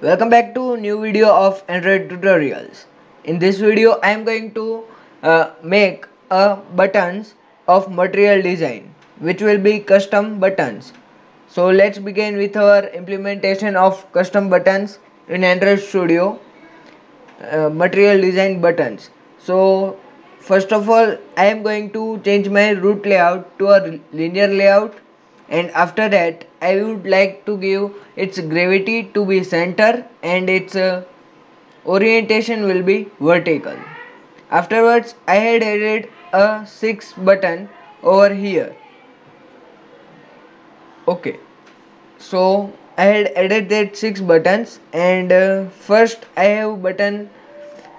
Welcome back to new video of Android tutorials. In this video I am going to make a buttons of material design which will be custom buttons. So let's begin with our implementation of custom buttons in Android Studio. Material design buttons. So first of all I am going to change my root layout to a linear layout, and after that I would like to give its gravity to be center and its orientation will be vertical. Afterwards I had added a 6 button over here. Okay, so I had added that 6 buttons, and first I have button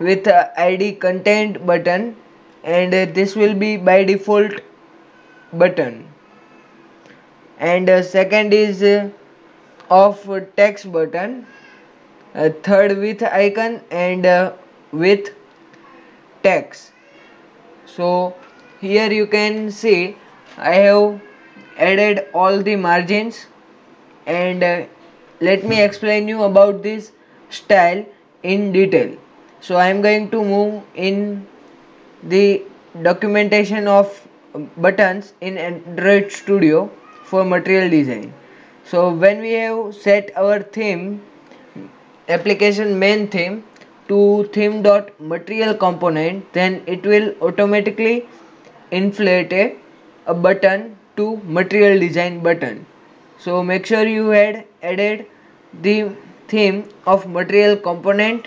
with ID content button, and this will be by default button, and second is of text button, third with icon, and with text. So here you can see I have added all the margins, and let me explain you about this style in detail. So I am going to move in the documentation of buttons in Android Studio for material design. So when we have set our theme, application main theme, to theme.material component, then it will automatically inflate a button to material design button. So make sure you had added the theme of material component,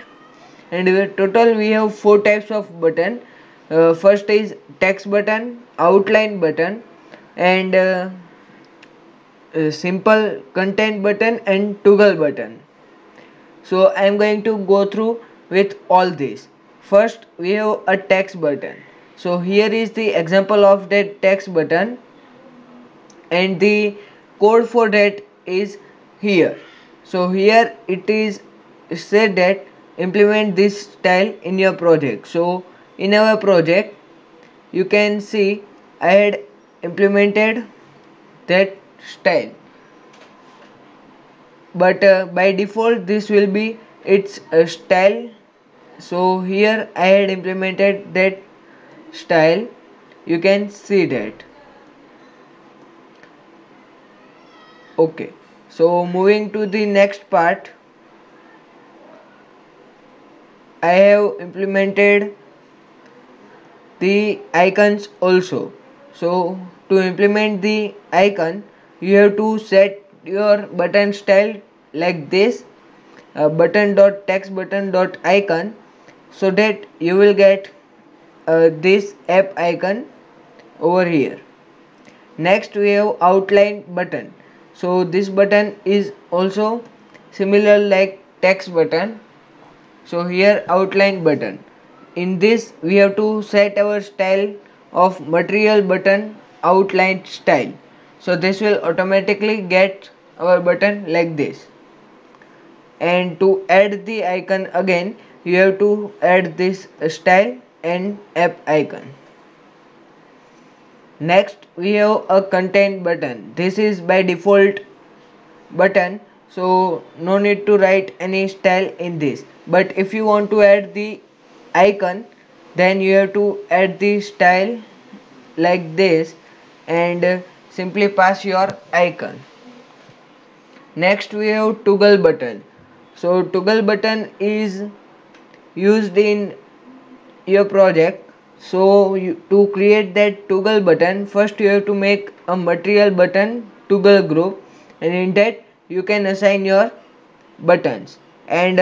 and total we have 4 types of button. First is text button, outline button, and simple content button, and toggle button. So I am going to go through with all these. First we have a text button. So here is the example of that text button, and the code for that is here. So here it is said that implement this style in your project. So in our project you can see I had implemented that style, but by default this will be its style. So here I had implemented that style, you can see that. Okay, so moving to the next part, I have implemented the icons also. So to implement the icon you have to set your button style like this, button.text button.icon, so that you will get this app icon over here. Next we have outline button. So this button is also similar like text button. So here outline button. In this we have to set our style of material button outline style. So this will automatically get our button like this. And to add the icon again you have to add this style and app icon. Next we have a content button. This is by default button, so no need to write any style in this, but if you want to add the icon then you have to add the style like this, and simply pass your icon. Next we have toggle button. So toggle button is used in your project. So to create that toggle button, first you have to make a material button toggle group, and in that you can assign your buttons, and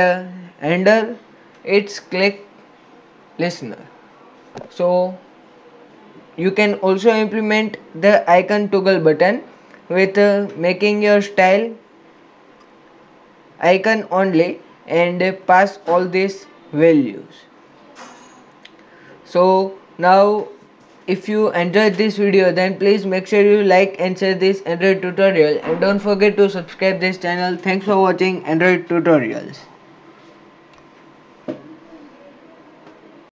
under its click listener. So you can also implement the icon toggle button with making your style icon only, and pass all these values. So now if you enjoyed this video, then please make sure you like and share this Android tutorial, and don't forget to subscribe this channel. Thanks for watching Android tutorials.